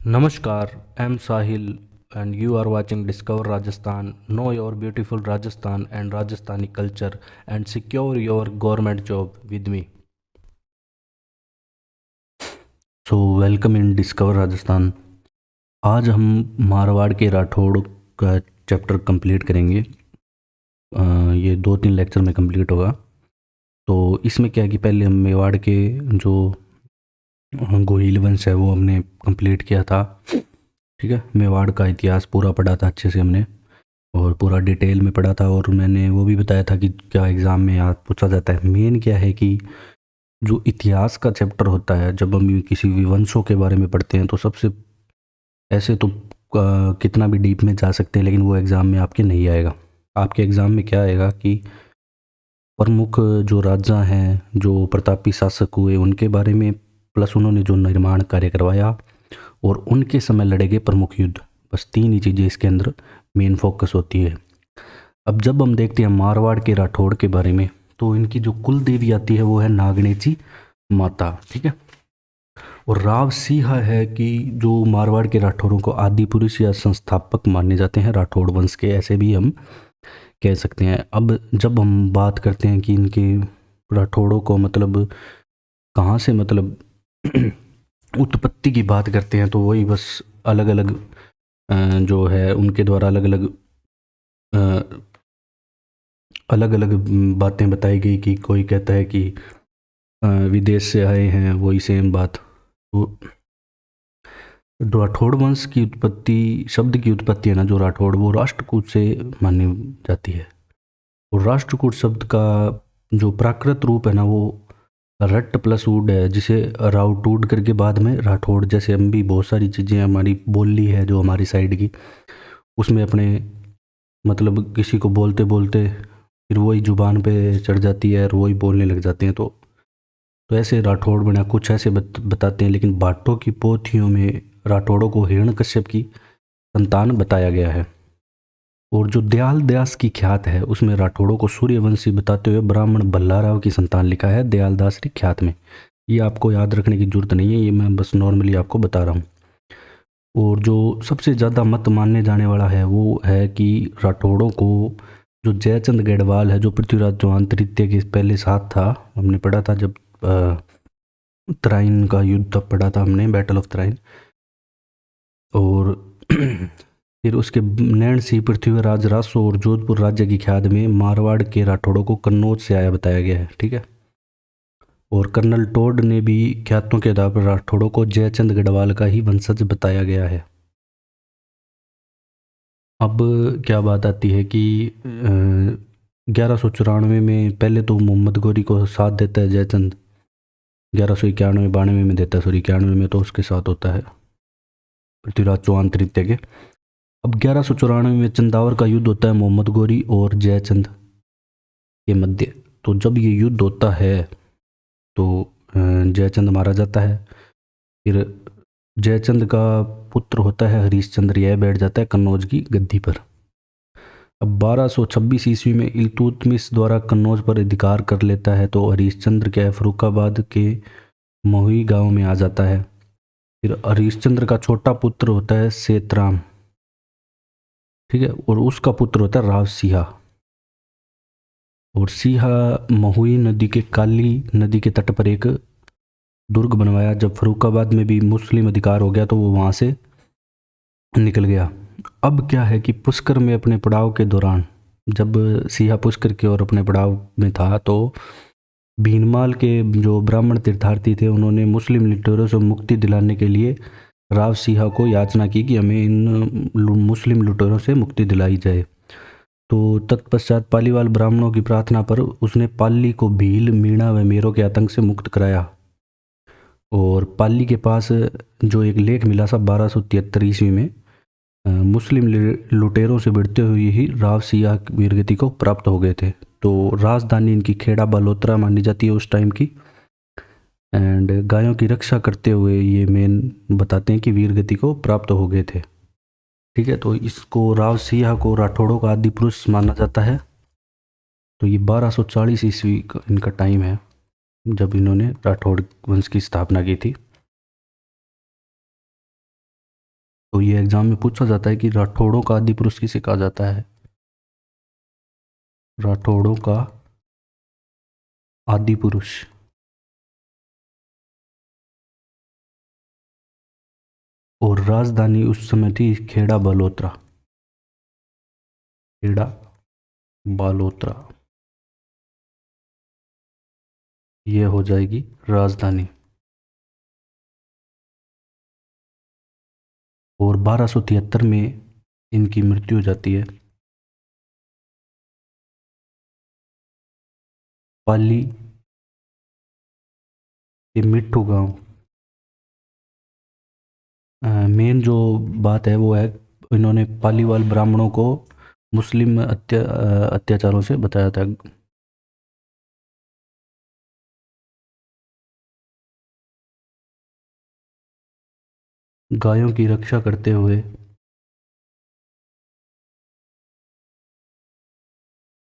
Namaskar, I'm Sahil and you are watching Discover Rajasthan. Know your beautiful Rajasthan and Rajasthani culture and secure your government job with me. So welcome in Discover Rajasthan. आज हम मारवाड़ के राठौड़ का chapter complete करेंगे। ये 2-3 lecture में complete होगा। तो इसमें क्या है कि पहले हम मेवाड़ के जो गोहिल वंश है वो हमने कंप्लीट किया था। ठीक है, मेवाड़ का इतिहास पूरा पढ़ा था अच्छे से हमने और पूरा डिटेल में पढ़ा था। और मैंने वो भी बताया था कि क्या एग्ज़ाम में याद पूछा जाता है। मेन क्या है कि जो इतिहास का चैप्टर होता है, जब हम किसी भी वंशों के बारे में पढ़ते हैं तो सबसे ऐसे तो कितना भी डीप में जा सकते हैं, लेकिन वो एग्ज़ाम में आपके नहीं आएगा। आपके एग्ज़ाम में क्या आएगा कि प्रमुख जो राजा हैं, जो प्रतापी शासक हुए, उनके बारे में, प्लस उन्होंने जो निर्माण कार्य करवाया और उनके समय लड़े गए प्रमुख युद्ध। बस 3 ही चीज़ें इसके अंदर मेन फोकस होती है। अब जब हम देखते हैं मारवाड़ के राठौड़ के बारे में, तो इनकी जो कुल देवी आती है वो है नागणेची माता। ठीक है, और राव सिंह है कि जो मारवाड़ के राठौरों को आदि पुरुष या संस्थापक माने जाते हैं राठौड़ वंश के, ऐसे भी हम कह सकते हैं। अब जब हम बात करते हैं कि इनके राठौड़ों को मतलब कहाँ से मतलब उत्पत्ति की बात करते हैं, तो वही बस अलग अलग जो है उनके द्वारा अलग अलग बातें बताई गई कि कोई कहता है कि विदेश से आए हैं, वही सेम बात। तो राठौड़ वंश की उत्पत्ति, शब्द की उत्पत्ति है ना जो राठौड़, वो राष्ट्रकूट से मानी जाती है। और राष्ट्रकूट शब्द का जो प्राकृत रूप है ना वो रट प्लस वुड है, जिसे राउटूड करके बाद में राठौड़, जैसे हम भी बहुत सारी चीज़ें हमारी बोली है जो हमारी साइड की, उसमें अपने मतलब किसी को बोलते बोलते फिर वही जुबान पे चढ़ जाती है और वही बोलने लग जाते हैं। तो ऐसे राठौड़ बना कुछ ऐसे बताते हैं। लेकिन भाटों की पोथियों में राठौड़ों को हिरण्यकश्यप की संतान बताया गया है। और जो दयाल दास की ख्यात है उसमें राठौड़ों को सूर्यवंशी बताते हुए ब्राह्मण भल्लाराव की संतान लिखा है दयाल दास की ख्यात में। ये आपको याद रखने की जरूरत नहीं है, ये मैं बस नॉर्मली आपको बता रहा हूँ। और जो सबसे ज़्यादा मत मानने जाने वाला है वो है कि राठौड़ों को जो जयचंद गढ़वाल है, जो पृथ्वीराज चौहान तृतीय के पहले साथ था, हमने पढ़ा था जब तराइन का युद्ध तब पढ़ा था हमने, बैटल ऑफ तराइन। और फिर उसके नैण सिंह पृथ्वीराज रासो और जोधपुर राज्य की ख्यात में मारवाड़ के राठौड़ों को कन्नौज से आया बताया गया है। ठीक है, और कर्नल टोड ने भी ख्यातों के आधार पर राठौड़ों को जयचंद गढ़वाल का ही वंशज बताया गया है। अब क्या बात आती है कि 1194 में पहले तो मोहम्मद गोरी को साथ देता है जयचंद, 1191-92 में देता है, सॉरी 91 में तो उसके साथ होता है पृथ्वीराज चौहान तृतीय के। अब 1194 में चंदावर का युद्ध होता है मोहम्मद गोरी और जयचंद के मध्य। तो जब ये युद्ध होता है तो जयचंद मारा जाता है। फिर जयचंद का पुत्र होता है हरीशचंद्र, यह बैठ जाता है कन्नौज की गद्दी पर। अब 1226 ईस्वी में इल्तुतमिश द्वारा कन्नौज पर अधिकार कर लेता है, तो हरीशचंद्र क्या है फर्रुखाबाद के महुई गांव में आ जाता है। फिर हरीशचंद्र का छोटा पुत्र होता है सेतराम, ठीक है, और उसका पुत्र होता है राव सिंहा। और सिंहा महुई नदी के काली नदी के तट पर एक दुर्ग बनवाया। जब फर्रुखाबाद में भी मुस्लिम अधिकार हो गया तो वो वहाँ से निकल गया। अब क्या है कि पुष्कर में अपने पड़ाव के दौरान, जब सिंहा पुष्कर के और अपने पड़ाव में था, तो भीनमाल के जो ब्राह्मण तीर्थार्थी थे उन्होंने मुस्लिम लुटेरों से मुक्ति दिलाने के लिए राव सिंहा को याचना की कि हमें इन मुस्लिम लुटेरों से मुक्ति दिलाई जाए। तो तत्पश्चात पालीवाल ब्राह्मणों की प्रार्थना पर उसने पाली को भील, मीणा व मेरों के आतंक से मुक्त कराया। और पाली के पास जो एक लेख मिला था 1273 ईस्वी में, मुस्लिम लुटेरों से भिड़ते हुए ही राव सिंह वीरगति को प्राप्त हो गए थे। तो राजधानी इनकी खेड़ा बालोतरा मानी जाती है उस टाइम की। एंड गायों की रक्षा करते हुए ये मेन बताते हैं कि वीरगति को प्राप्त हो गए थे। ठीक है, तो इसको राव सिंह को राठौड़ों का आदि पुरुष माना जाता है। तो ये 1240 ईस्वी का इनका टाइम है जब इन्होंने राठौड़ वंश की स्थापना की थी। तो ये एग्जाम में पूछा जाता है कि राठौड़ों का आदि पुरुष किसे कहा जाता है। राठौड़ों का आदि पुरुष। और राजधानी उस समय थी खेड़ा बालोतरा। खेड़ा बालोतरा ये हो जाएगी राजधानी। और 1273 में इनकी मृत्यु हो जाती है। पाली के मिट्ठू गांव। मेन जो बात है वो है इन्होंने पालीवाल ब्राह्मणों को मुस्लिम अत्याचारों से बचाया था। गायों की रक्षा करते हुए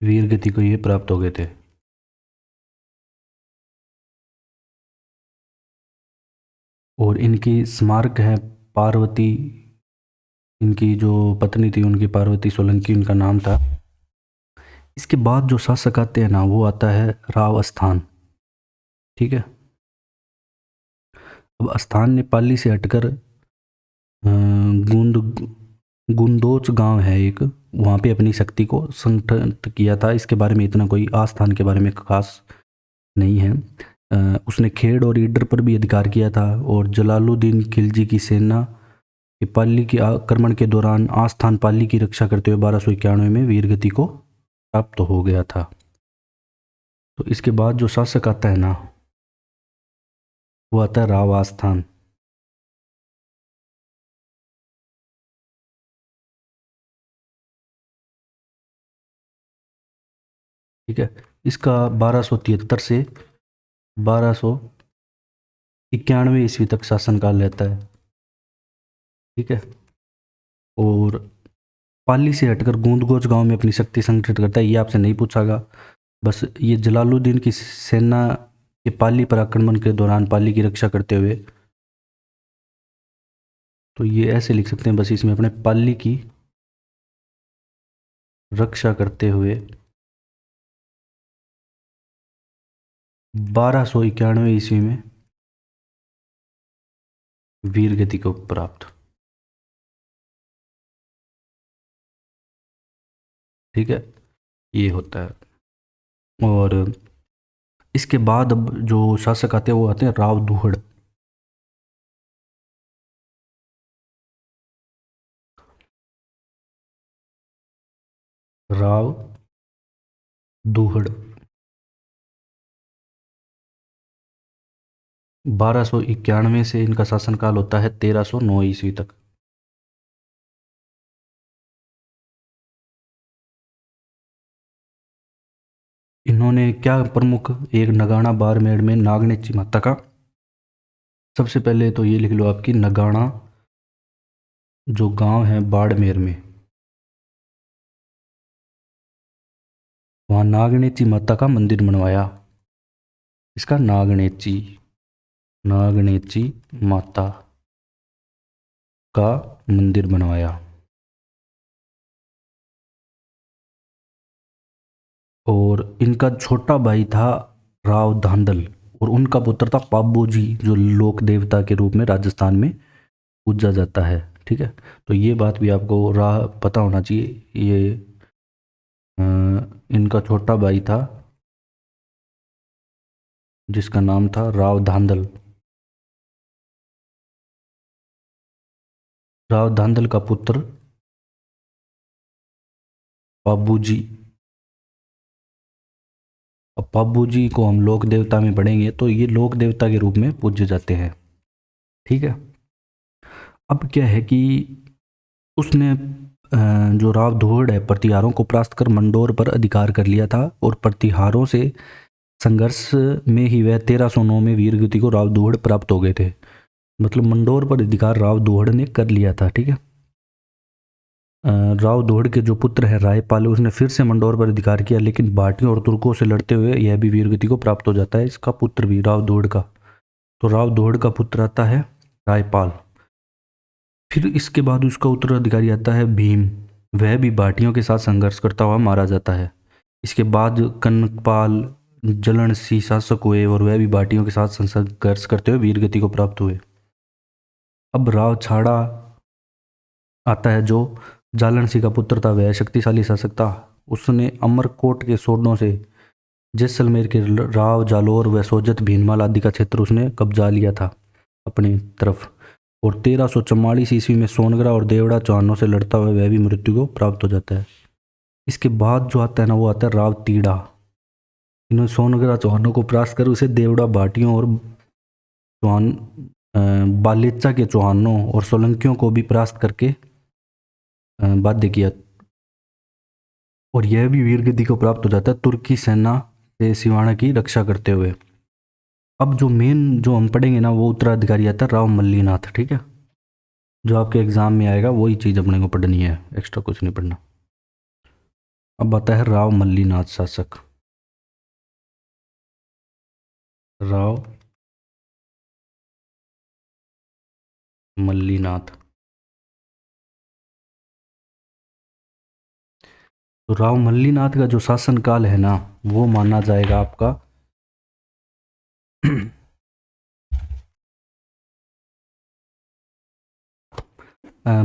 वीर गति को ये प्राप्त हो गए थे। और इनकी स्मारक है पार्वती। इनकी जो पत्नी थी उनकी पार्वती सोलंकी उनका नाम था। इसके बाद जो शासक आते हैं ना वो आता है राव स्थान। ठीक है। अब स्थान ने पाली से हटकर गुंद गुंदोच गांव है एक, वहाँ पे अपनी शक्ति को संगठित किया था। इसके बारे में इतना कोई आस्थान के बारे में खास नहीं है। उसने खेड़ और ईडर पर भी अधिकार किया था। और जलालुद्दीन खिलजी की सेना कि पाली के आक्रमण के दौरान आस्थान पाली की रक्षा करते हुए 1291 में वीरगति को प्राप्त हो गया था। तो इसके बाद जो शासक आता है ना वो आता है राव आस्थान। ठीक है। इसका 1273 से 1291 ईस्वी तक शासनकाल रहता है। ठीक है। और पाली से हटकर गूंदगोज गांव में अपनी शक्ति संगठित करता है। ये आपसे नहीं पूछागा। बस ये जलालुद्दीन की सेना के पाली पर आक्रमण के दौरान पाली की रक्षा करते हुए, तो ये ऐसे लिख सकते हैं बस इसमें अपने पाली की रक्षा करते हुए 1291 ईस्वी में वीर गति को प्राप्त। ठीक है। ये होता है। और इसके बाद अब जो शासक आते हैं वो आते हैं राव दुहड़। राव दुहड़ 1291 से इनका शासनकाल होता है 1309 ईस्वी तक। इन्होंने क्या प्रमुख एक नगाड़ा बाड़मेर में नागनेची माता का, सबसे पहले तो ये लिख लो आपकी नगाड़ा जो गांव है बाड़मेर में, वहाँ नागनेची माता का मंदिर बनवाया। इसका नागनेची नागनेची माता का मंदिर बनवाया। और इनका छोटा भाई था राव धांधल और उनका पुत्र था पाबूजी जो लोक देवता के रूप में राजस्थान में पूजा जाता है। ठीक है। तो ये बात भी आपको राह पता होना चाहिए। ये इनका छोटा भाई था जिसका नाम था राव धांधल। राव धांधल का पुत्र पाबूजी। अब पाबूजी को हम लोक देवता में पढ़ेंगे तो ये लोक देवता के रूप में पूजे जाते हैं। ठीक है। अब क्या है कि उसने जो राव धोड़ है प्रतिहारों को परास्त कर मंडोर पर अधिकार कर लिया था। और प्रतिहारों से संघर्ष में ही वह 1309 में वीरगति को राव धोड़ प्राप्त हो गए थे। मतलब मंडोर पर अधिकार राव धोड़ ने कर लिया था। ठीक है। राव धोड़ के जो पुत्र है रायपाल उसने फिर से मंडोर पर अधिकार किया लेकिन भाटियों और तुर्कों से लड़ते हुए यह भी वीरगति को प्राप्त हो जाता है। इसका पुत्र भी राव धोड़ का, तो राव धोड़ का पुत्र आता है रायपाल। फिर इसके बाद उसका उत्तराधिकारी आता है भीम। वह भी भाटियों के साथ संघर्ष करता हुआ मारा जाता है। इसके बाद कनकपाल जलनसी शासक हुए और वह भी भाटियों के साथ संघर्ष करते हुए वीरगति को प्राप्त हुए। अब राव छाड़ा आता है जो जालनसी का पुत्र था। वह शक्तिशाली शासक था। उसने अमरकोट के सोडों से जैसलमेर के राव जालोर व सोजत भीनमाल आदि का क्षेत्र उसने कब्जा लिया था अपनी तरफ। और 1344 ईस्वी में सोनगरा और देवड़ा चौहानों से लड़ता हुआ वह भी मृत्यु को प्राप्त हो जाता है। इसके बाद जो आता है ना वो आता है राव तीड़ा। इन्होंने सोनगरा चौहानों को परास्त कर उसे देवड़ा भाटियों और चौहान बालेचा के चौहानों और सोलंकियों को भी परास्त करके बाध्य किया। और यह भी वीरगति को प्राप्त हो जाता है तुर्की सेना से सिवाना की रक्षा करते हुए। अब जो मेन जो हम पढ़ेंगे ना वो उत्तराधिकारी आता है राव मल्लीनाथ। ठीक है, जो आपके एग्जाम में आएगा वही चीज़ अपने को पढ़नी है, एक्स्ट्रा कुछ नहीं पढ़ना। अब आता है राव मल्लीनाथ शासक। राव मल्लीनाथ। तो राव मल्लीनाथ का जो शासनकाल है ना वो माना जाएगा आपका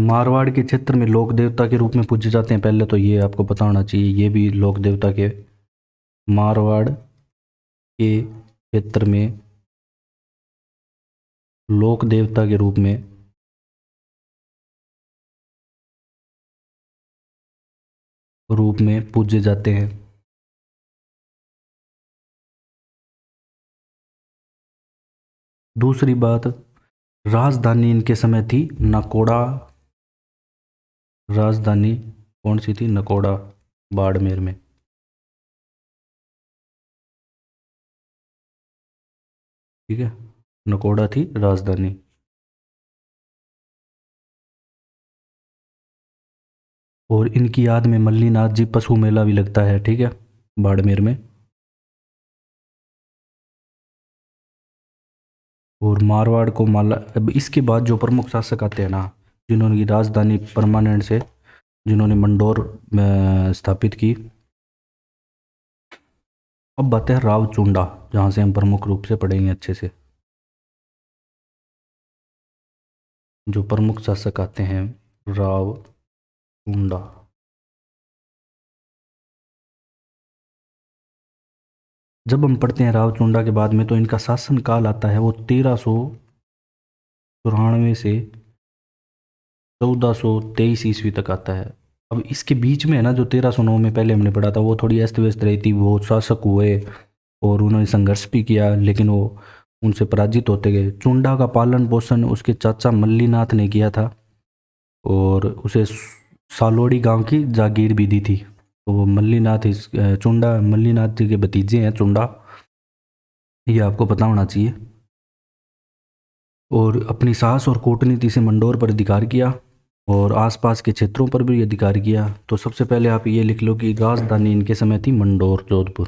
मारवाड़ के क्षेत्र में लोक देवता के रूप में पूजे जाते हैं। पहले तो ये आपको पता होना चाहिए, ये भी लोक देवता के मारवाड़ के क्षेत्र में लोक देवता के रूप में पूजे जाते हैं। दूसरी बात, राजधानी इनके समय थी नकोड़ा। राजधानी कौन सी थी? नकोड़ा, बाड़मेर में। ठीक है, नकोड़ा थी राजधानी। और इनकी याद में मल्लीनाथ जी पशु मेला भी लगता है। ठीक है, बाड़मेर में। और मारवाड़ को माला। अब इसके बाद जो प्रमुख शासक आते हैं ना जिन्होंने की राजधानी परमानेंट से जिन्होंने मंडोर स्थापित की। अब बात है राव चुंडा, जहाँ से हम प्रमुख रूप से पढ़ेंगे अच्छे से। जो प्रमुख शासक आते हैं राव चुंडा। जब हम पढ़ते हैं राव चुंडा के बाद में तो इनका शासन काल आता है वो 1394 से 1423 ईस्वी तक आता है। अब इसके बीच में है ना जो 1309 में पहले हमने पढ़ा था वो थोड़ी अस्त व्यस्त रही थी। वो शासक हुए और उन्होंने संघर्ष भी किया लेकिन वो उनसे पराजित होते गए। चुंडा का पालन पोषण उसके चाचा मल्लीनाथ ने किया था और उसे सालोड़ी गांव की जागीर भी दी थी। तो वो मल्लीनाथ चुंडा मल्लीनाथ जी के भतीजे हैं चुंडा, ये आपको पता होना चाहिए। और अपनी साहस और कूटनीति से मंडोर पर अधिकार किया और आसपास के क्षेत्रों पर भी अधिकार किया। तो सबसे पहले आप ये लिख लो कि राजधानी इनके समय थी मंडोर, जोधपुर।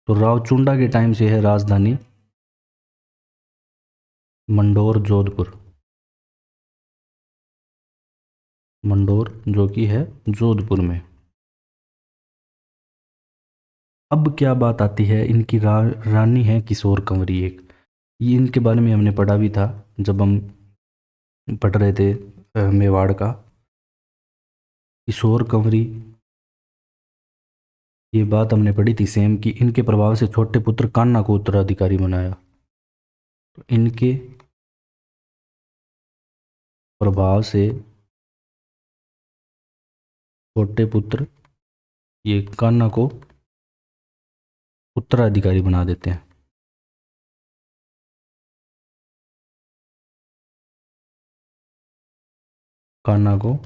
तो राव चुंडा के टाइम से है राजधानी मंडोर, जोधपुर। मंडोर जो कि है जोधपुर में। अब क्या बात आती है, इनकी रानी है किशोर कंवरी एक। ये इनके बारे में हमने पढ़ा भी था जब हम पढ़ रहे थे मेवाड़ का। किशोर कंवरी, ये बात हमने पढ़ी थी सेम कि इनके प्रभाव से छोटे पुत्र कान्हा को उत्तराधिकारी बनाया। तो इनके प्रभाव से छोटे पुत्र ये कान्हा को उत्तराधिकारी बना देते हैं। कान्हा को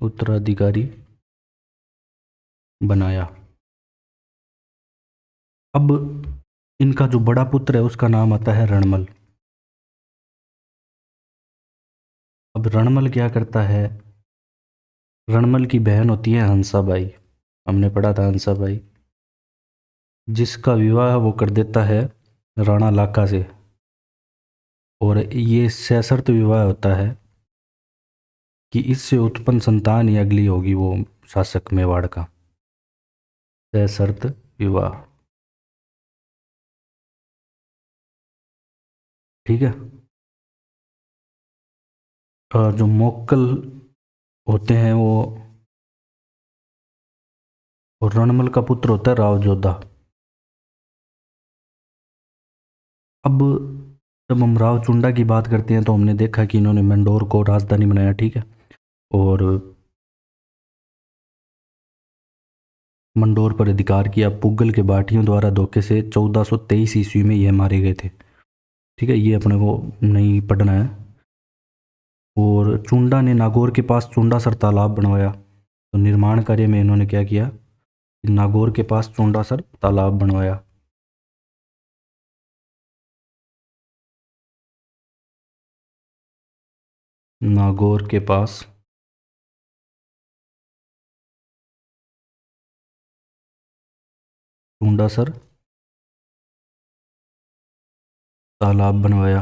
उत्तराधिकारी बनाया। अब इनका जो बड़ा पुत्र है उसका नाम आता है रणमल। अब रणमल क्या करता है, रणमल की बहन होती है हंसाबाई। हमने पढ़ा था हंसाबाई, जिसका विवाह वो कर देता है राणा लाखा से। और ये सशर्त विवाह होता है कि इससे उत्पन्न संतान ही अगली होगी वो शासक मेवाड़ का। सशर्त विवाह, ठीक है। और जो मोक्कल होते हैं वो, और रणमल का पुत्र होता है राव जोधा। अब जब हम राव चुंडा की बात करते हैं तो हमने देखा कि इन्होंने मंडोर को राजधानी बनाया, ठीक है। और मंडोर पर अधिकार किया। पुगल के बाटियों द्वारा धोखे से 1423 ईस्वी में यह मारे गए थे, ठीक है। ये अपने को नहीं पढ़ना है। और चुंडा ने नागौर के पास चुंडासर तालाब बनवाया। तो निर्माण कार्य में इन्होंने क्या किया, नागौर के पास चुंडासर तालाब बनवाया। नागौर के पास चुंडासर तालाब बनवाया।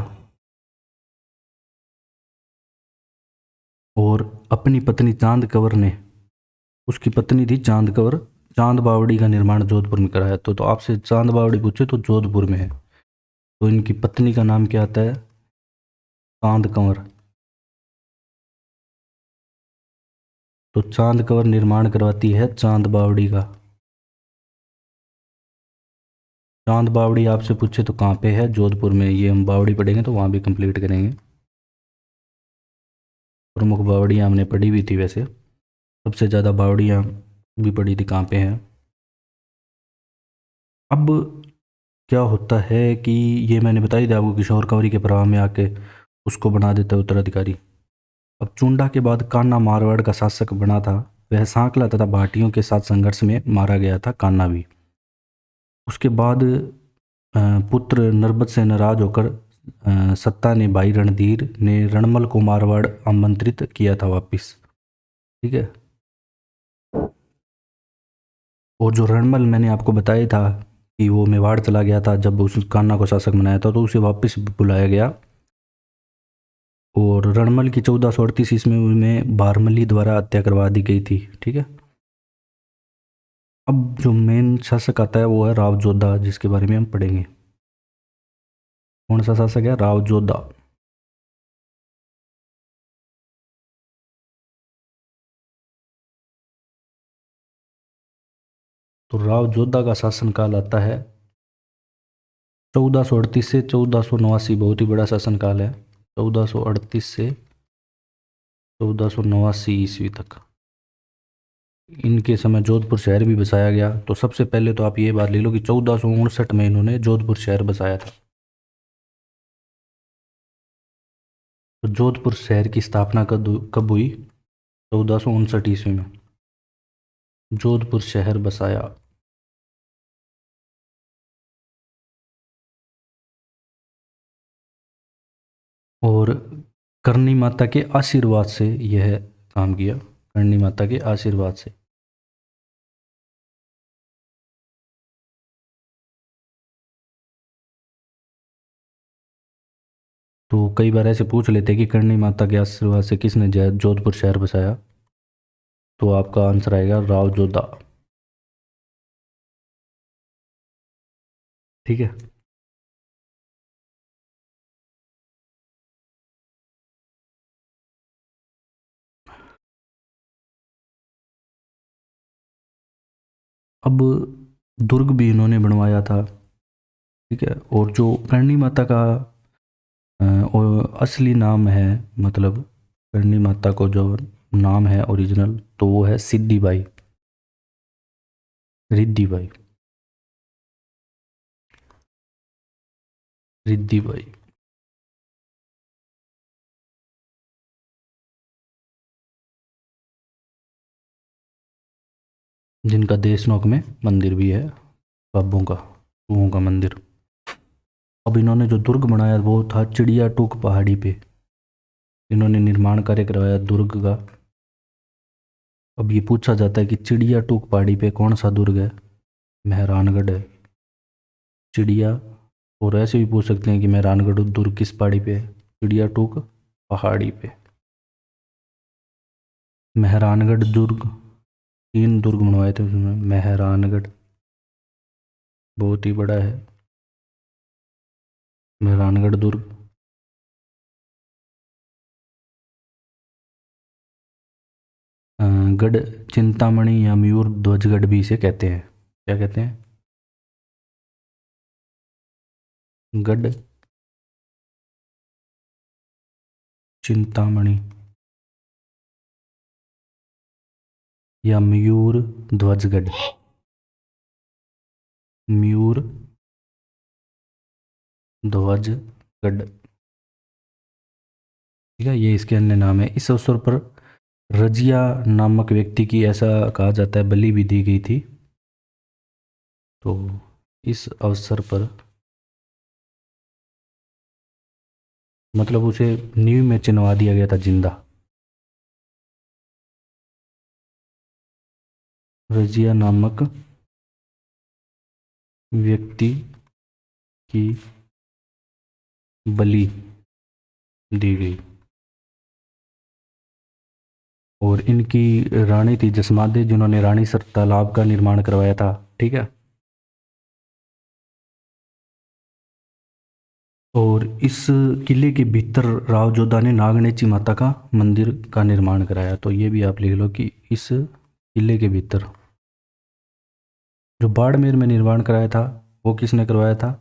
और अपनी पत्नी चांद कंवर ने, उसकी पत्नी थी चांद कंवर, चांद बावड़ी का निर्माण जोधपुर में कराया। तो आपसे चांद बावड़ी पूछे तो जोधपुर में है। तो इनकी पत्नी का नाम क्या आता है, चांद कंवर। तो चांद कंवर निर्माण करवाती है चांद बावड़ी का। चांद बावड़ी आपसे पूछे तो कहाँ पे है, जोधपुर में। ये हम बावड़ी पढ़ेंगे तो वहाँ भी कंप्लीट करेंगे। प्रमुख बावड़ियाँ हमने पढ़ी हुई थी वैसे। सबसे ज़्यादा बावड़ियाँ भी पढ़ी थी कहाँ पे हैं। अब क्या होता है कि ये मैंने बताई थी आपको, किशोर कंवरी के प्रभाव में आके उसको बना देता है उत्तराधिकारी। अब चुंडा के बाद कान्हा मारवाड़ का शासक बना था। वह सांकला तथा भाटियों के साथ संघर्ष में मारा गया था, कान्हा भी। उसके बाद पुत्र नरबत से नाराज होकर सत्ता ने भाई रणधीर ने रणमल को मारवाड़ आमंत्रित किया था वापिस, ठीक है। और जो रणमल मैंने आपको बताया था कि वो मेवाड़ चला गया था जब उस कान्हा को शासक बनाया था, तो उसे वापस बुलाया गया। और रणमल की 1438 ईस्वी में बारमली द्वारा हत्या करवा दी गई थी, ठीक है। अब जो मेन शासक आता है वो है राव जोधा, जिसके बारे में हम पढ़ेंगे। कौन सा शासक है, राव जोधा। तो राव जोधा का शासनकाल आता है 1438 से 1489। बहुत ही बड़ा शासनकाल है। 1438 से 1489 ईस्वी तक इनके समय जोधपुर शहर भी बसाया गया। तो सबसे पहले तो आप ये बात ले लो कि 1459 में इन्होंने जोधपुर शहर बसाया था। तो जोधपुर शहर की स्थापना कब कब हुई, 1459 ईस्वी में जोधपुर शहर बसाया। और करनी माता के आशीर्वाद से यह काम किया, करनी माता के आशीर्वाद से। तो कई बार ऐसे पूछ लेते हैं कि करनी माता के आशीर्वाद से किसने जोधपुर शहर बसाया। तो आपका आंसर आएगा राव जोधा, ठीक है। अब दुर्ग भी इन्होंने बनवाया था, ठीक है। और जो करणी माता का और असली नाम है, मतलब करणी माता को जो नाम है ओरिजिनल, तो वो है सिद्धि बाई, रिद्धि बाई, रिद्धि बाई। जिनका देशनोक में मंदिर भी है, बाबों का, चूहों का मंदिर। अब इन्होंने जो दुर्ग बनाया वो था चिड़िया टूक पहाड़ी पे। इन्होंने निर्माण कार्य करवाया दुर्ग का। अब ये पूछा जाता है कि चिड़िया टूक पहाड़ी पे कौन सा दुर्ग है, मेहरानगढ़ है, चिड़िया। और ऐसे भी पूछ सकते हैं कि मेहरानगढ़ दुर्ग किस पहाड़ी पे है, चिड़िया टूक पहाड़ी पे। मेहरानगढ़ दुर्ग, 3 दुर्ग बनवाए थे उसमें। मेहरानगढ़ बहुत ही बड़ा है, मेहरानगढ़ दुर्ग। गढ़ चिंतामणि या मयूर ध्वजगढ़ भी इसे कहते हैं। क्या कहते हैं? गढ़ चिंतामणि या मयूर ध्वजगढ़। मयूर ध्वजगढ़, ठीक है, ये इसके अन्य नाम है। इस अवसर पर रजिया नामक व्यक्ति की, ऐसा कहा जाता है, बलि भी दी गई थी। तो इस अवसर पर मतलब उसे नींव में चिनवा दिया गया था जिंदा। रजिया नामक व्यक्ति की बलि दी गई। और इनकी रानी थी जसमादे, जिन्होंने रानीसर तालाब का निर्माण करवाया था। ठीक है। और इस किले के भीतर राव जोधा ने नागनेची माता का मंदिर का निर्माण कराया। तो ये भी आप लिख लो कि इस किले के भीतर जो बाड़मेर में निर्माण कराया था वो किसने करवाया था?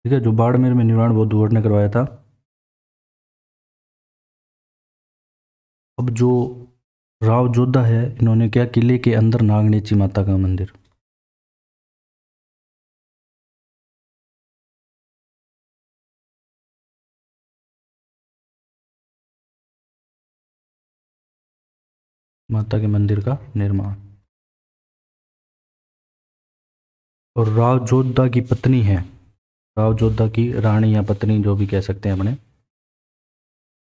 ठीक है, जो बाड़मेर में निर्माण बौद्ध भट्ट ने करवाया था। अब जो राव जोधा है, इन्होंने क्या, किले के अंदर नागनेची माता का मंदिर। माता के मंदिर का निर्माण। और राव जोधा की पत्नी है, राव जोधा की रानी या पत्नी जो भी कह सकते हैं अपने,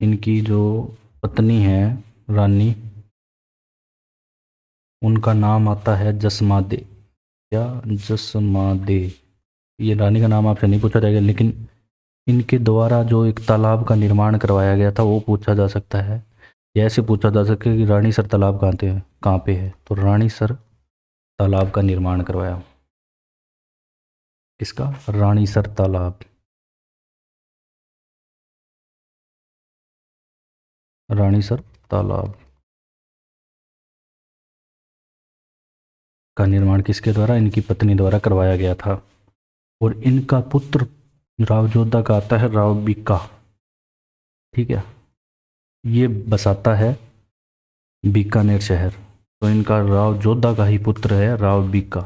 इनकी जो पत्नी है रानी, उनका नाम आता है जसमादे या जसमादे। ये रानी का नाम आपसे नहीं पूछा जाएगा, लेकिन इनके द्वारा जो एक तालाब का निर्माण करवाया गया था वो पूछा जा सकता है। या ऐसे पूछा जा सकता है कि रानीसर तालाब कहाँ पे है? तो रानीसर तालाब का निर्माण करवाया। किसका? रानीसर तालाब। रानीसर तालाब का निर्माण किसके द्वारा? इनकी पत्नी द्वारा करवाया गया था। और इनका पुत्र राव जोधा का आता है राव बीका। ठीक है, ये बसाता है बीकानेर शहर। तो इनका राव जोधा का ही पुत्र है राव बीका।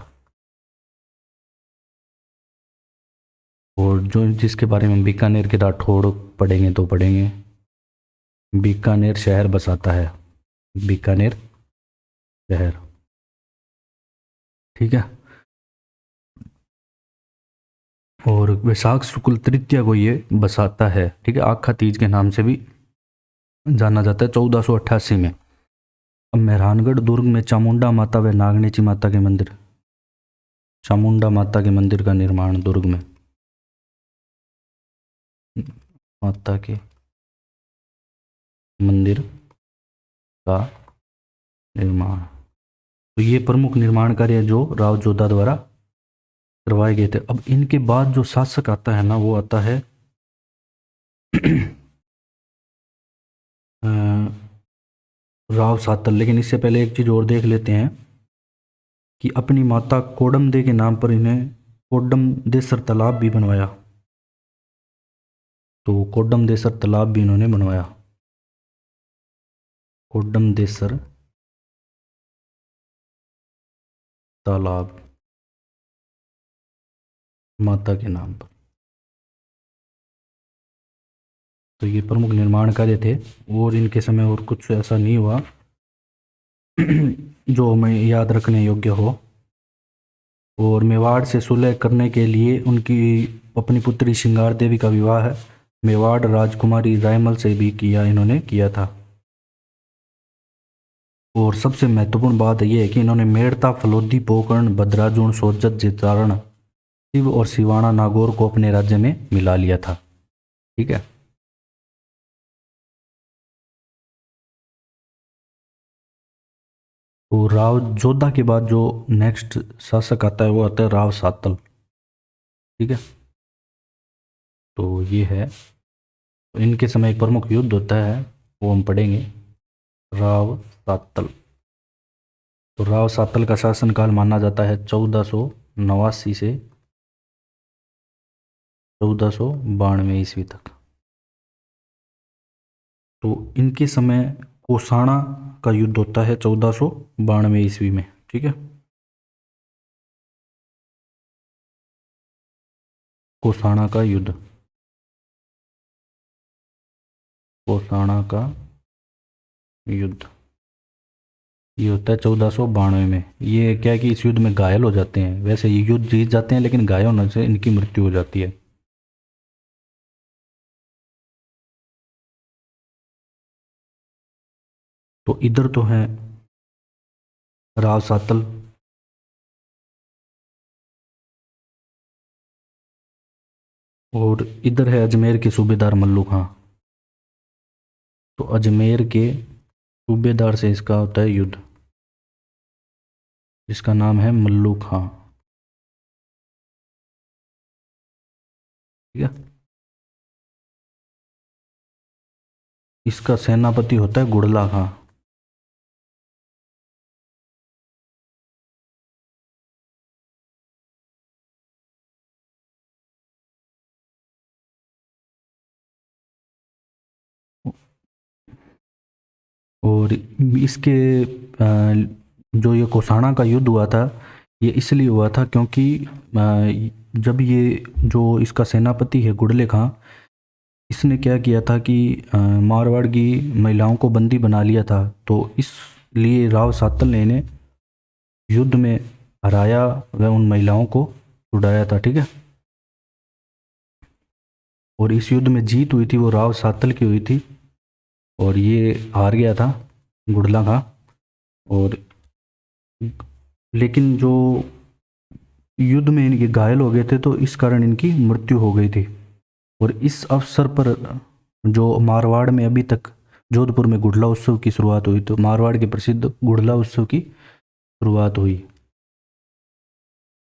और जो जिसके बारे में बीकानेर के राठौड़ पढ़ेंगे तो पढ़ेंगे, बीकानेर शहर बसाता है, बीकानेर शहर। ठीक है। और वैशाख शुक्ल तृतीया को ये बसाता है। ठीक है, आखा तीज के नाम से भी जाना जाता है, 1488 में। अब मेहरानगढ़ दुर्ग में चामुंडा माता व नागनेची माता के मंदिर, चामुंडा माता के मंदिर का निर्माण दुर्ग में, माता के मंदिर का निर्माण। तो ये प्रमुख निर्माण कार्य जो राव जोधा द्वारा करवाए गए थे। अब इनके बाद जो शासक आता है ना, वो आता है राव सातल। लेकिन इससे पहले एक चीज़ और देख लेते हैं कि अपनी माता कोडमदे के नाम पर इन्हें कोडमदेसर तालाब भी बनवाया। तो कोडमदेसर तालाब भी इन्होंने बनवाया। कोडमदेसर तालाब माता के नाम पर। तो ये प्रमुख निर्माण कार्य थे। और इनके समय और कुछ ऐसा नहीं हुआ जो हमें याद रखने योग्य हो। और मेवाड़ से सुलह करने के लिए उनकी अपनी पुत्री श्रृंगार देवी का विवाह मेवाड़ राजकुमारी रायमल से भी इन्होंने किया था। और सबसे महत्वपूर्ण बात यह है कि इन्होंने मेड़ता, फलोदी, पोकरण, भद्राजुण, सोजत, जितारण, शिव और सिवाना नागौर को अपने राज्य में मिला लिया था। ठीक है। तो राव जोधा के बाद जो नेक्स्ट शासक आता है वो आता है राव सातल। ठीक है। तो ये है, तो इनके समय एक प्रमुख युद्ध होता है, वो हम पढ़ेंगे, राव सातल। तो राव सातल का शासनकाल माना जाता है 1489 से 1492 तक। तो इनके समय कोसाणा का युद्ध होता है 1492 में। ठीक है। कोसाणा का युद्ध, कोसाणा का युद्ध ये होता है 1492 में। ये क्या है कि इस युद्ध में घायल हो जाते हैं, वैसे ये युद्ध जीत जाते हैं लेकिन घायल होने से इनकी मृत्यु हो जाती है। तो इधर तो है राव सातल, और इधर है अजमेर के सूबेदार मल्लू खां। तो अजमेर के सूबेदार से इसका होता है युद्ध, जिसका नाम है मल्लू खां। ठीक है। इसका सेनापति होता है गुड़ला खां। और इसके जो ये कोसाणा का युद्ध हुआ था, ये इसलिए हुआ था क्योंकि जब ये जो इसका सेनापति है गुड़ले खां, इसने क्या किया था कि मारवाड़ की महिलाओं को बंदी बना लिया था। तो इसलिए राव सातल ने इन्हें युद्ध में हराया व उन महिलाओं को छुड़ाया था। ठीक है। और इस युद्ध में जीत हुई थी वो राव सातल की हुई थी, और ये हार गया था गुड़ला खां। और लेकिन जो युद्ध में इनके घायल हो गए थे तो इस कारण इनकी मृत्यु हो गई थी। और इस अवसर पर जो मारवाड़ में अभी तक जोधपुर में गुड़ला उत्सव की शुरुआत हुई, तो मारवाड़ के प्रसिद्ध गुड़ला उत्सव की शुरुआत हुई।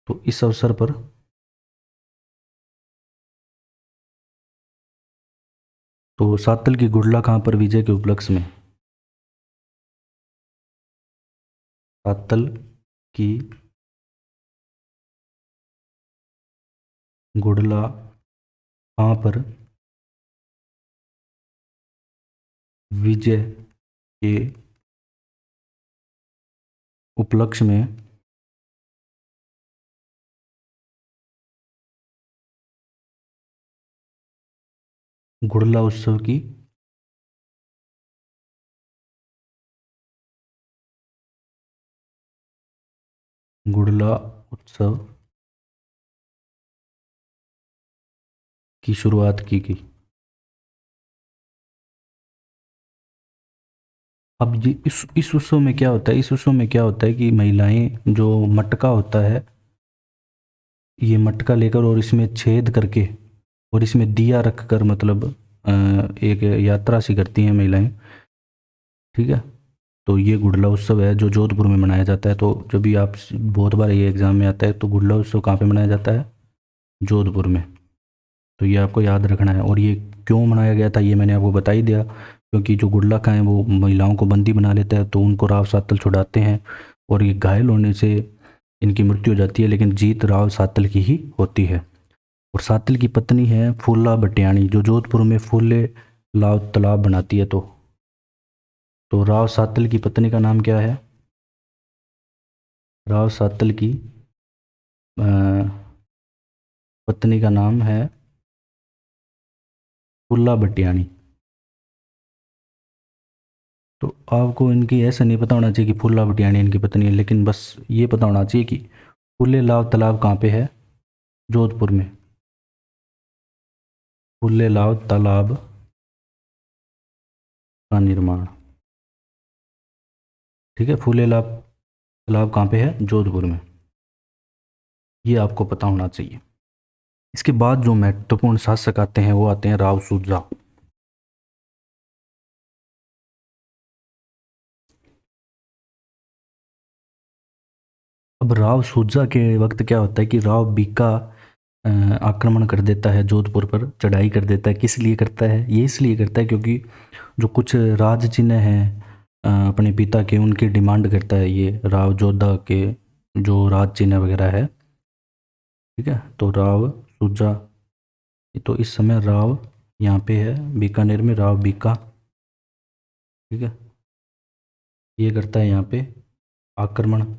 तो इस अवसर पर तो सातल की गुड़ला खां पर विजय के उपलक्ष्य में सातल की गुड़ला खां पर विजय के उपलक्ष्य में गुड़ला उत्सव की गुड़ला उत्सव की शुरुआत की गई। अब ये इस उत्सव में क्या होता है, इस उत्सव में क्या होता है कि महिलाएं जो मटका होता है, ये मटका लेकर और इसमें छेद करके और इसमें दिया रख कर, मतलब एक यात्रा सी करती हैं महिलाएं। ठीक है। तो ये गुड़ला उत्सव है जो जोधपुर में मनाया जाता है। तो जब भी आप बहुत बार ये एग्ज़ाम में आता है, तो गुड़ला उत्सव कहाँ पे मनाया जाता है? जोधपुर में। तो ये आपको याद रखना है। और ये क्यों मनाया गया था ये मैंने आपको बता ही दिया, क्योंकि जो गुड़ला खां है वो महिलाओं को बंदी बना लेता है, तो उनको राव सातल छुड़ाते हैं और ये घायल होने से इनकी मृत्यु हो जाती है, लेकिन जीत राव सातल की ही होती है। और सातल की पत्नी है फूला बटियाणी, जो जोधपुर में फूले लाव तालाब बनाती है। तो राव सातल की पत्नी का नाम क्या है? राव सातल की अ, पत्नी का नाम है फूला बटियाणी। तो आपको इनकी ऐसा नहीं पता होना चाहिए कि फूला बटियाणी इनकी पत्नी है, लेकिन बस ये पता होना चाहिए कि फूले लाव तालाब कहाँ पे है? जोधपुर में। फूले लाव तालाब का निर्माण। ठीक है, फूले तालाब कहाँ पे है? जोधपुर में। ये आपको पता होना चाहिए। इसके बाद जो महत्वपूर्ण शासक आते हैं वो आते हैं राव सूजा। अब राव सूजा के वक्त क्या होता है कि राव बीका अ, आक्रमण कर देता है जोधपुर पर, चढ़ाई कर देता है। किस लिए करता है? ये इसलिए करता है क्योंकि जो कुछ राज चिन्ह हैं अपने पिता के, उनकी डिमांड करता है ये राव जोधा के, जो राज चिन्ह वगैरह है। ठीक है, तो राव सूजा, तो इस समय राव यहाँ पे है बीकानेर में, राव बीका। ठीक है, ये करता है यहाँ पे आक्रमण।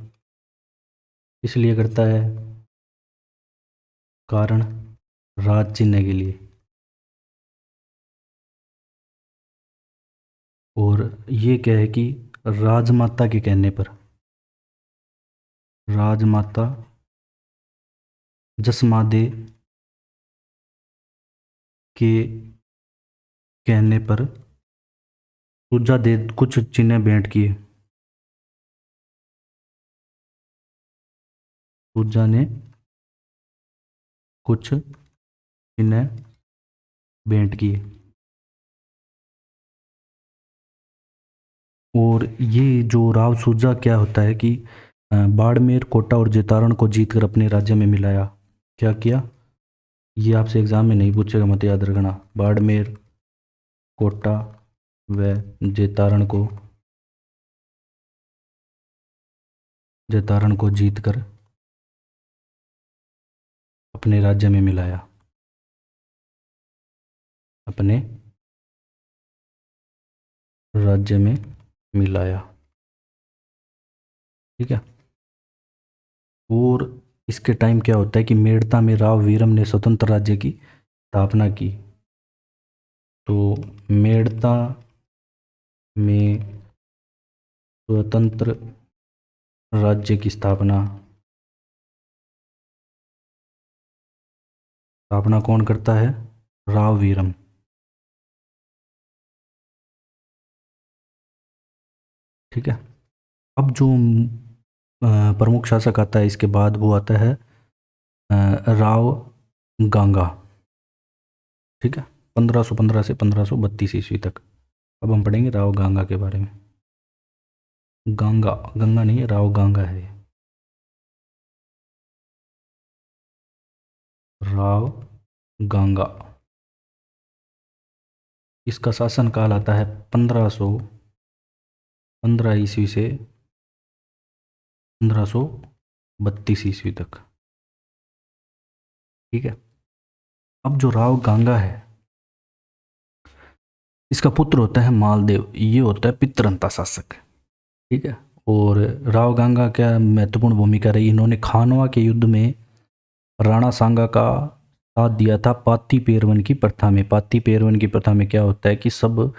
इसलिए करता है कारण राज चिन्ह के लिए। और ये क्या है कि राजमाता के कहने पर, राजमाता जसमादे के कहने पर सूजा दे कुछ चिन्ह भेंट किए। सूजा ने कुछ चिन्ह भेंट किए। और ये जो राव सूजा क्या होता है कि बाड़मेर, कोटा और जेतारण को जीतकर अपने राज्य में मिलाया। क्या किया? ये आपसे एग्जाम में नहीं पूछेगा, मत याद रखना। बाड़मेर, कोटा व जेतारण को जीतकर अपने राज्य में मिलाया। अपने राज्य में मिलाया। ठीक है, और इसके टाइम क्या होता है कि मेड़ता में राव वीरम ने स्वतंत्र राज्य की स्थापना की। तो मेड़ता में स्वतंत्र राज्य की स्थापना कौन करता है? राव वीरम। ठीक है, अब जो प्रमुख शासक आता है इसके बाद वो आता है राव गांगा। ठीक है, 1515 से 1532 ईस्वी तक। अब हम पढ़ेंगे राव गांगा के बारे में। गांगा, गंगा नहीं है, राव गांगा है। राव गांगा, इसका शासन काल आता है 1515 ईस्वी से 1532 ईस्वी तक। ठीक है, अब जो राव गांगा है इसका पुत्र होता है मालदेव, ये होता है पितरंता शासक। ठीक है, और राव गांगा क्या महत्वपूर्ण भूमिका रही, इन्होंने खानवा के युद्ध में राणा सांगा का साथ दिया था पाती पेरवन की प्रथा में। पाती पेरवन की प्रथा में क्या होता है कि सब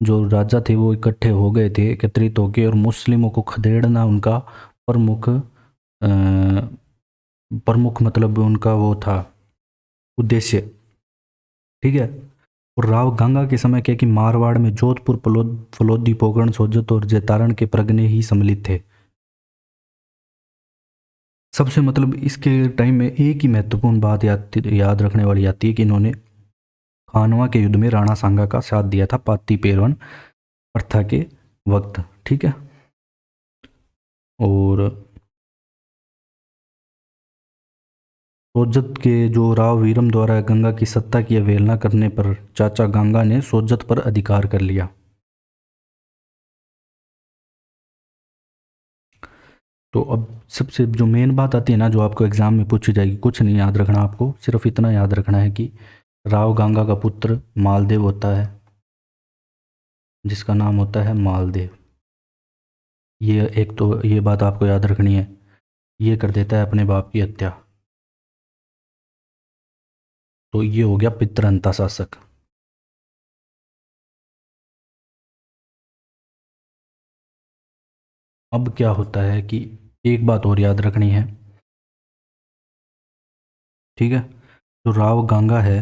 जो राजा थे वो इकट्ठे हो गए थे, एकत्रित होकर, और मुस्लिमों को खदेड़ना उनका प्रमुख मतलब उनका वो था उद्देश्य। ठीक है, और राव गंगा के समय क्या कि मारवाड़ में जोधपुर, फलोदी, पोकरण, सोजत और जैतारण के प्रगने ही सम्मिलित थे। सबसे मतलब इसके टाइम में एक ही महत्वपूर्ण बात याद रखने वाली आती है कि इन्होंने खानवा के युद्ध में राणा सांगा का साथ दिया था पाती पेरवन प्रथा के वक्त। ठीक है, और सोजत के जो राव वीरम द्वारा गंगा की सत्ता की अवहेलना करने पर चाचा गंगा ने सोजत पर अधिकार कर लिया। तो अब सबसे जो मेन बात आती है ना, जो आपको एग्जाम में पूछी जाएगी, कुछ नहीं याद रखना आपको, सिर्फ इतना याद रखना है कि राव गंगा का पुत्र मालदेव होता है, जिसका नाम होता है मालदेव। ये एक तो ये बात आपको याद रखनी है, ये कर देता है अपने बाप की हत्या। तो ये हो गया पितरंता शासक। अब क्या होता है कि एक बात और याद रखनी है। ठीक है, जो राव गंगा है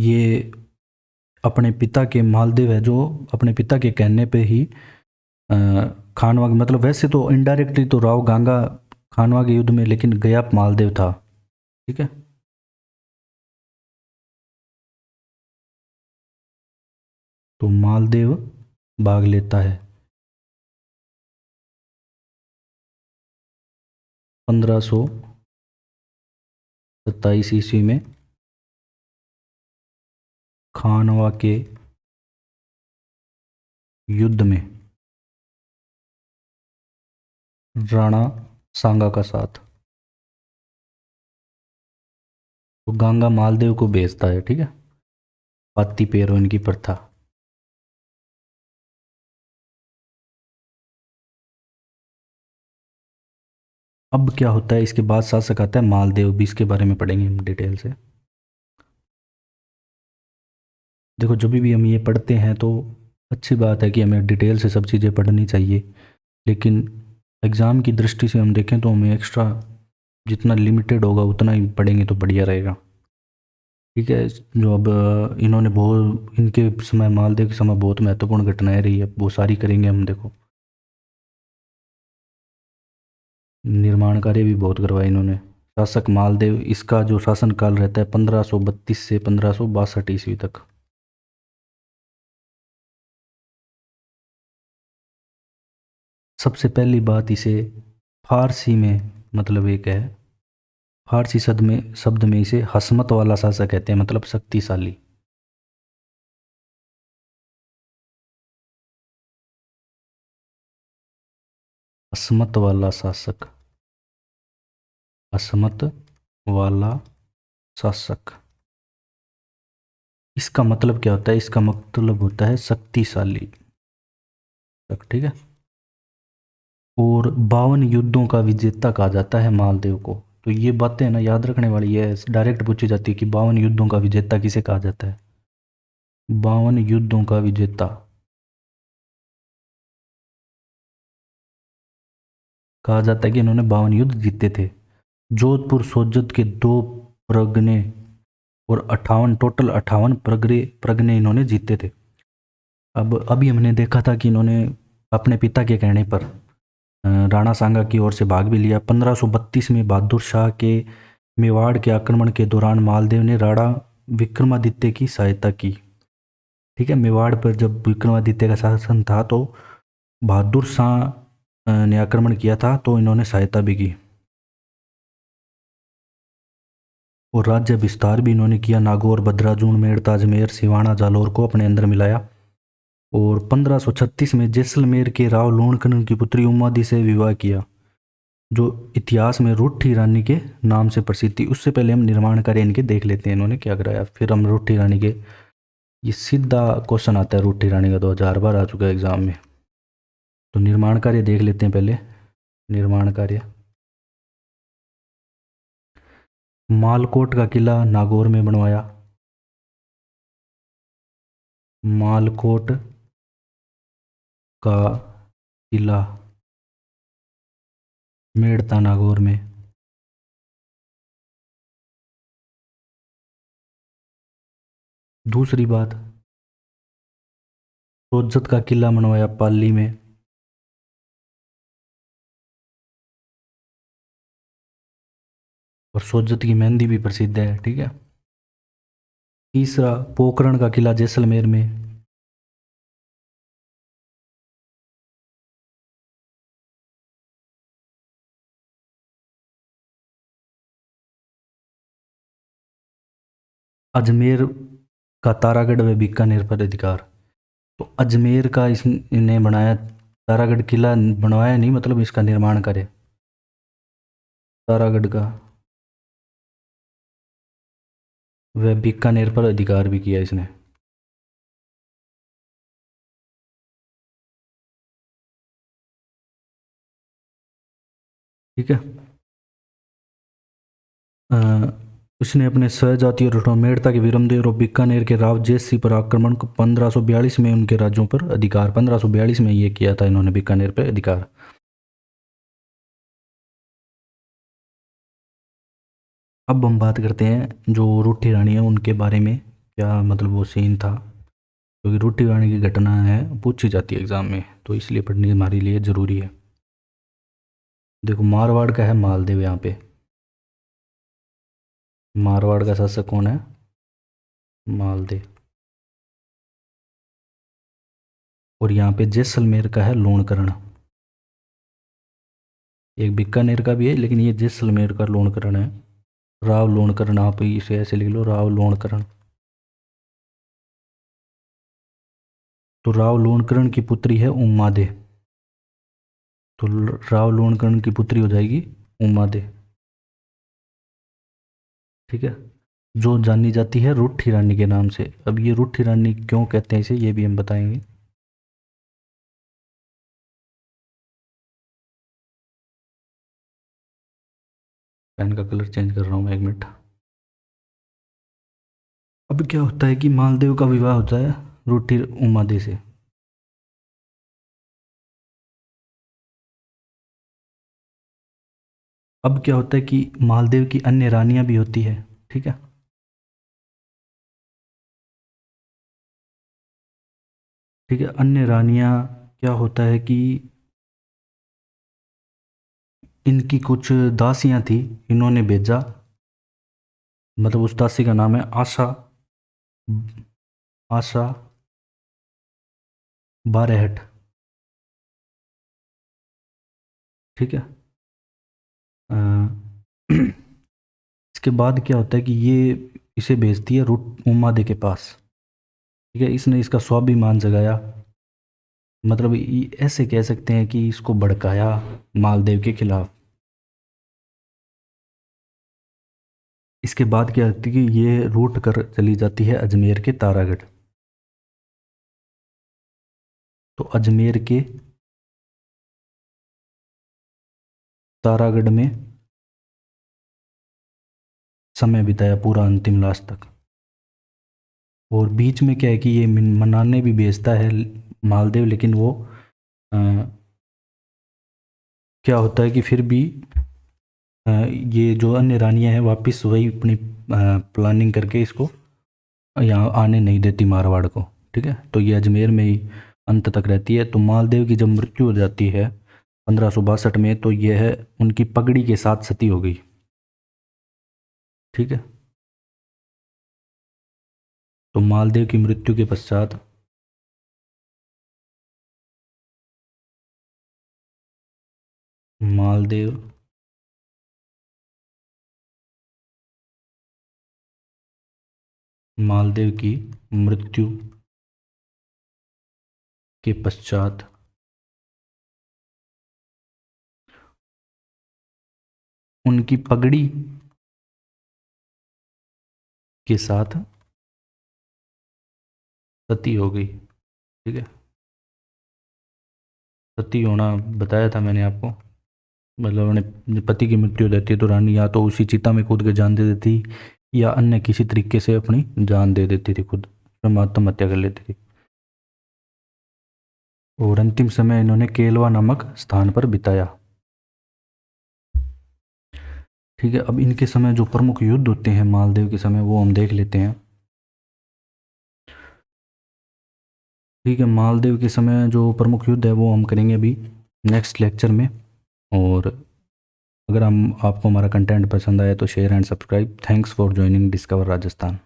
ये अपने पिता के मालदेव है जो अपने पिता के कहने पे ही अ, खानवा मतलब वैसे तो इनडायरेक्टली तो राव गांगा खानवा के युद्ध में लेकिन गया मालदेव था। ठीक है। तो मालदेव भाग लेता है 1527 ईस्वी में खानवा के युद्ध में राणा सांगा का साथ। तो गंगा मालदेव को भेजता है। ठीक है। पाती पेरो इनकी प्रथा। अब क्या होता है इसके बाद शासक आता है मालदेव। भी इसके बारे में पढ़ेंगे हम डिटेल से। देखो जब भी हम ये पढ़ते हैं तो अच्छी बात है कि हमें डिटेल से सब चीज़ें पढ़नी चाहिए, लेकिन एग्ज़ाम की दृष्टि से हम देखें तो हमें एक्स्ट्रा जितना लिमिटेड होगा उतना ही पढ़ेंगे तो बढ़िया रहेगा। ठीक है। जो अब इन्होंने बहुत इनके समय मालदेव के समय बहुत महत्वपूर्ण घटनाएं रही है वो सारी करेंगे हम। देखो निर्माण कार्य भी बहुत करवाए इन्होंने। शासक मालदेव इसका जो शासन काल रहता है 1532 से 1562 ईस्वी तक। सबसे पहली बात इसे फारसी में मतलब एक है, फारसी शब्द में इसे हसमत वाला शासक कहते हैं, मतलब शक्तिशाली। हसमत वाला शासक, हसमत वाला शासक। इसका मतलब क्या होता है? इसका मतलब होता है शक्तिशाली। ठीक है। और 52 युद्धों का विजेता कहा जाता है मालदेव को। तो ये बातें ना याद रखने वाली है, डायरेक्ट पूछी जाती है कि 52 युद्धों का विजेता किसे कहा जाता है। 52 युद्धों का विजेता कहा जाता है कि इन्होंने 52 युद्ध जीते थे। जोधपुर सोजत के 2 प्रगने और 58 टोटल 58 प्रगने इन्होंने जीते थे। अब अभी हमने देखा था कि इन्होंने अपने पिता के कहने पर राणा सांगा की ओर से भाग भी लिया। 1532 में बहादुर शाह के मेवाड़ के आक्रमण के दौरान मालदेव ने राणा विक्रमादित्य की सहायता की। ठीक है। मेवाड़ पर जब विक्रमादित्य का शासन था तो बहादुर शाह ने आक्रमण किया था तो इन्होंने सहायता भी की। और राज्य विस्तार भी इन्होंने किया। नागौर, भद्राजून, मेड़ता, अजमेर, सिवाना, जालौर को अपने अंदर मिलाया। और 1536 में जैसलमेर के राव लूणकरण की पुत्री उमादी से विवाह किया, जो इतिहास में रूठी रानी के नाम से प्रसिद्ध थी। उससे पहले हम निर्माण कार्य इनके देख लेते हैं इन्होंने क्या कराया, फिर हम रूठी रानी के। ये सीधा क्वेश्चन आता है रूठी रानी का, 2000 बार आ चुका है एग्जाम में। तो निर्माण कार्य देख लेते हैं पहले। निर्माण कार्य, मालकोट का किला नागौर में बनवाया। मालकोट का किला मेड़ता नागौर में। दूसरी बात, सोज्जत का किला बनवाया पाली में। और सोज्जत की मेहंदी भी प्रसिद्ध है। ठीक है। तीसरा, पोखरण का किला जैसलमेर में। अजमेर का तारागढ़ व बीकानेर पर अधिकार। तो अजमेर का इसने बनाया, तारागढ़ किला बनवाया नहीं, मतलब इसका निर्माण करे तारागढ़ का। वह बीकानेर पर अधिकार भी किया इसने। ठीक है। अ, उसने अपने सहजातीय रठों मेड़ता के वीरमदेव और बीकानेर के राव जयसिंह पर आक्रमण को 1542 में उनके राज्यों पर अधिकार, 1542 में ये किया था इन्होंने बीकानेर पर अधिकार। अब हम बात करते हैं जो रूठी रानी है उनके बारे में, क्या मतलब वो सीन था। क्योंकि रोटी रानी की घटना है, पूछी जाती है एग्ज़ाम में, तो इसलिए पढ़नी हमारे लिए ज़रूरी है। देखो मारवाड़ का है मालदेव यहाँ पे, मारवाड़ का शासक कौन है? मालदेव। और यहाँ पे जैसलमेर का है लोणकरण। एक बीकानेर का भी है लेकिन ये जैसलमेर का लोणकरण है। राव लोणकरण, आप इसे ऐसे लिख लो, राव लोणकरण। तो राव लोणकरण की पुत्री है उमादे, तो राव लोणकरण की पुत्री हो जाएगी उमादे। ठीक है, जो जानी जाती है रूठी रानी के नाम से। अब ये रूठी रानी क्यों कहते हैं इसे, ये भी हम बताएंगे। पेन का कलर चेंज कर रहा हूँ मैं, एक मिनट। अब क्या होता है कि मालदेव का विवाह होता है रूठी उमादे से। अब क्या होता है कि मालदेव की अन्य रानियां भी होती है। ठीक है, ठीक है, अन्य रानियां क्या होता है कि इनकी कुछ दासियां थी, इन्होंने भेजा, मतलब उस दासी का नाम है आशा, आशा बारेहट। ठीक है, अ, इसके बाद क्या होता है कि ये इसे भेजती है रूट उमादे के पास। ठीक है, इसने इसका स्वाभिमान जगाया, मतलब ऐसे कह सकते हैं कि इसको भड़काया मालदेव के खिलाफ। इसके बाद क्या होती है कि ये रूट कर चली जाती है अजमेर के तारागढ़। तो अजमेर के तारागढ़ में समय बिताया पूरा अंतिम लास्ट तक। और बीच में क्या है कि ये मनाने भी भेजता है मालदेव, लेकिन वो अ, क्या होता है कि फिर भी ये जो अन्य रानियां हैं वापस वही अपनी प्लानिंग करके इसको यहाँ आने नहीं देती मारवाड़ को। ठीक है, तो ये अजमेर में ही अंत तक रहती है। तो मालदेव की जब मृत्यु हो जाती है 1562 में, तो यह उनकी पगड़ी के साथ सती हो गई। ठीक है, तो मालदेव की मृत्यु के पश्चात मालदेव मालदेव की मृत्यु के पश्चात उनकी पगड़ी के साथ सती हो गई। ठीक है, सती होना बताया था मैंने आपको, मतलब उन्हें पति की मृत्यु हो जाती है तो रानी या तो उसी चिता में कूद के जान दे देती, या अन्य किसी तरीके से अपनी जान दे देती थी, खुद आत्महत्या कर लेती थी। और अंतिम समय इन्होंने केलवा नामक स्थान पर बिताया। ठीक है, अब इनके समय जो प्रमुख युद्ध होते हैं मालदेव के समय, वो हम देख लेते हैं। ठीक है, मालदेव के समय जो प्रमुख युद्ध है वो हम करेंगे अभी नेक्स्ट लेक्चर में। और अगर हम आपको हमारा कंटेंट पसंद आया तो share and subscribe. Thanks for joining discover Rajasthan.